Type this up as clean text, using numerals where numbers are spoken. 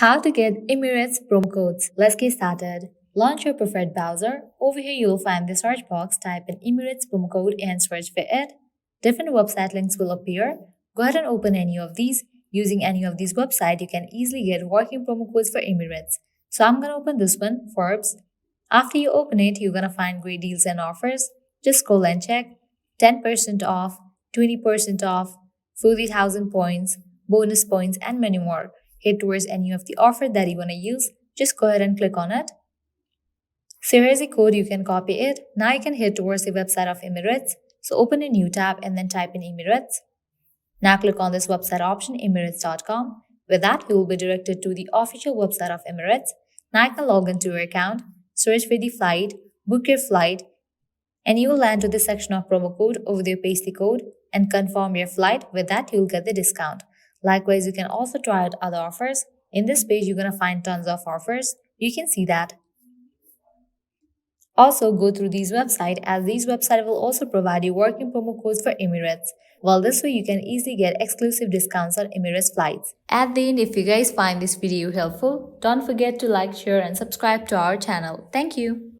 How to get Emirates promo codes. Let's get started. Launch your preferred browser. Over here, you will find the search box. Type in Emirates promo code and search for it. Different website links will appear. Go ahead and open any of these. Using any of these websites, you can easily get working promo codes for Emirates. So I'm going to open this one, Forbes. After you open it, you're going to find great deals and offers. Just scroll and check. 10% off, 20% off, 40,000 points, bonus points, and many more. Head towards any of the offer that you want to use. Just go ahead and click on it. So here's a code, you can copy it. Now you can head towards the website of Emirates. So open a new tab and then type in Emirates. Now click on this website option, Emirates.com. With that, you will be directed to the official website of Emirates. Now you can log into your account, search for the flight, book your flight, and you will land to the section of promo code. Over there, paste the code and confirm your flight. With that, you'll get the discount. Likewise, you can also try out other offers. In this page, you're going to find tons of offers. You can see that. Also, go through these websites as these websites will also provide you working promo codes for Emirates. Well, this way you can easily get exclusive discounts on Emirates flights. At the end, if you guys find this video helpful, don't forget to like, share and subscribe to our channel. Thank you.